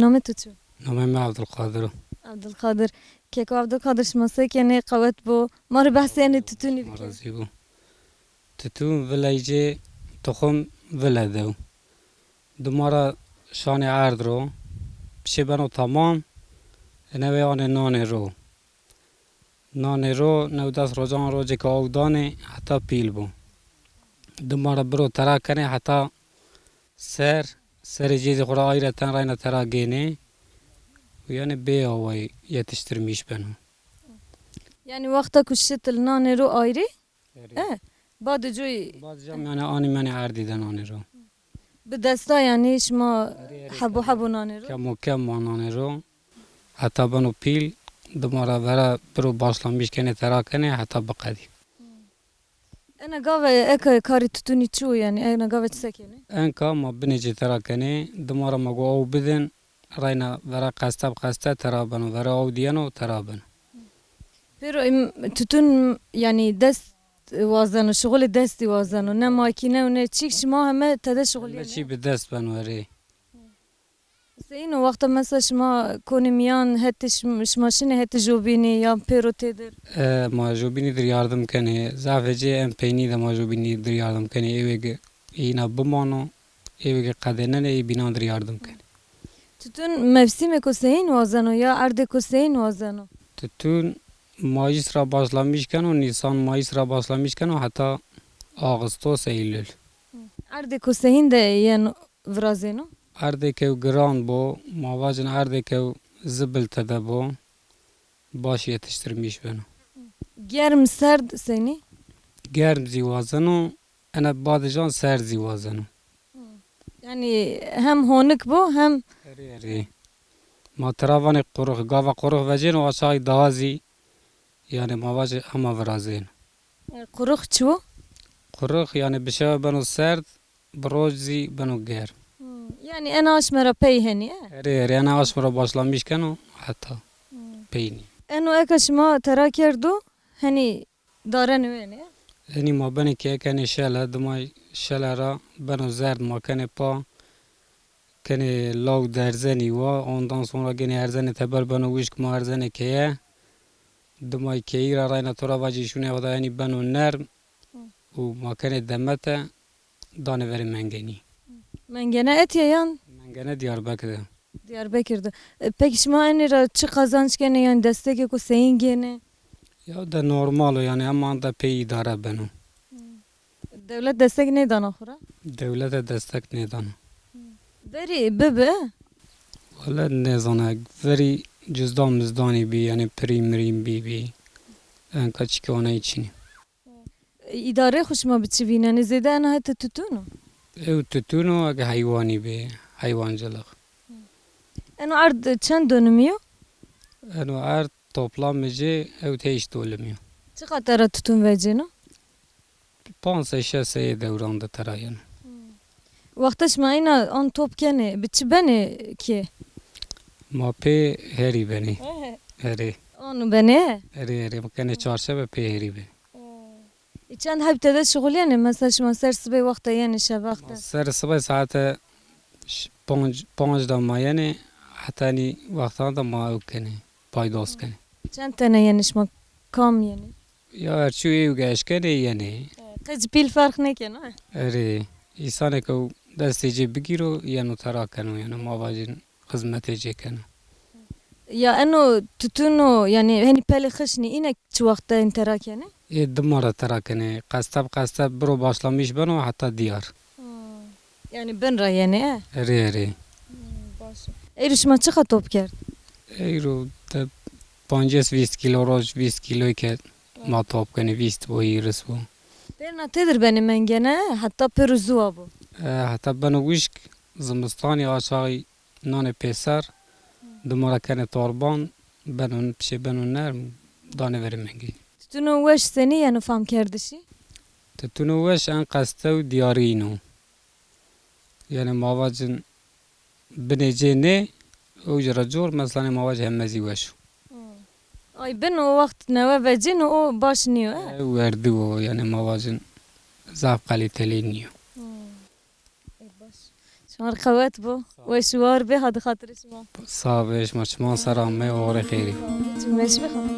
نام تو چو؟ نام عبدالقادر. عبدالقادر که عبدالقادر شماسه که نه قوت بو مار بحث یعنی تتونی بکن مرزی بو تتون ولیجه تخم ولدو دمارا شان عرض رو بشه بنو تمام نوی آن نان رو نو دست روزان رو جه که آو دانه حتی پیل بو دمارا برو ترا کنه حتی سر جیز خورا آیره تن راینا ترا گینه و یعنی بی آوای یتشترمیش بنو yani vakta kuşet nane ro ayrı بعد جوی بعد جام یعنی آنی منی عردیدن آنی رو به دستا یعنی شما حبو نانه رو کم آنی رو حتی بنو پیل دمارا برو باشلامیش کنه ترا کنه حتی بقدی انا قاوه اکا کاری تتونی چو yani انا قاوه تسکنه انکا ما بنیجی ترا کنه دمارا مگو او بدن راینا ورا قسته ترا بنو ورا او دیانو ترا بنو pero tütün yani dest vazanı şغل desti vazanı ne makine ne çik şma heme tede şغل چی yani به دست بنو اره سین وقتا مثلا شما کنمیان هت شماشین هت جوبینی یا pero tedir ما جوبینی در yardım کنه زعفجه ام پینی ده ما جوبینی در yardım کنه ایوه اینا بمانو ایوه قدنه ای بینا در yardım کنه tütün mevsimi koseyin vazanı ya arde koseyin vazanı تتون ماییس را başlamış کنه نیسان ماییس را başlamış کنه حتی آغسطس ایلول arde koseyin de yani vrazeno ارده که گران بو مواجن ارده که زبل تده بو باش یتشترمیش بنو germ serd seni گرم زیوازنو انا بادجان سر زیوازنو yani hem honik bu hem اری ما تراوان قرخ گاوا قرخ وجین و آشای دازی یعنی مواجه اما ورازین kuruk çu قرخ یعنی بشه بنو سرد بروجزی بنو گرم yani en aşmera peyheni اری انا آشمرا başlamış کنو حتی پینی eno ekaşma tera kerdu hani daren yani اینی ما بنی که کنی شله دمای شله را بنو زرد ما کنی پا کنی لاو درزنی و ondan sonra gene erzeni teber bana uçk ma erzeni keye dumay keyi ra rayna tora vaji şune vada yani banu nerm u ma kene demete dane veri mengeni mengene et yayan mengene Diyarbakır'da Diyarbakır'da. Peki şma eni ra çi kazanç gene yani destek ko seyin gene ya da normal yani ama da pey idare benu devlet destek ne dana khura devlete destek ne dana beri bebe valla ne zana veri cüzdan müzdani bi yani primrim bi en kaç ki ona içini idare hoşma biçivine ne zede ana hata tutunu ev tutunu ag hayvani bi hayvancılık eno ard çend dönümüyor enu er toplamıcı ev teyiş dolmuyor çi katara tutun veceno 5-6 devranda tarayan Vakta şma ina on top kene biçi beni ki ما پی هری بنی هری onu beni هری مکنه چهارشنبه پی هری بنی çend heptede şغل yani mesela şma ser sıbay vakta yani şevakta سر صبح ساعت 5 دما یعنی حتی نی وقتا دا ما او کنی پایداز کنی çend tane yani şma kam yani یا ارچو ایو گش کنی یعنی Kaç pil fark ne ki no? اری ایسانه که دستی جی بگیرو یعنی ترا کنو یعنی ما واجن خدمتی جی کنو Ya eno tutunu yani hani peli kışni inek çi vakta interak yani? ای دماره ترا کنی قصب برو başlamış بنو حتی دیار Yani ben ra yani اری Erişma çıka top ker. ایرو ده 5-20 کیلو روز 20 کیلوی که ما توپ کنی 20 و ایرس بو Berna tedir benim mengene hatta peruzuwa bu. حتی بنو وشک زمستانی آشای نان پیسر دماره کنه تاربان بنو پیش بنو نرم دانه وری منگی Tutunu veş seni yani fam kerdişi. تتونو وش ان قسته و دیارینو یعنی مواجن بنیجه نه او جرا جور مثلا مواجه همزی وشو Ay ben o vakt neve vecin o baş niyo وردو یعنی مواجن زعب قلیتلی نیو شمار خوات بو و شوار به هاد خاطر شما صابش ما شما سرامه و آره خیری چی مش بخوام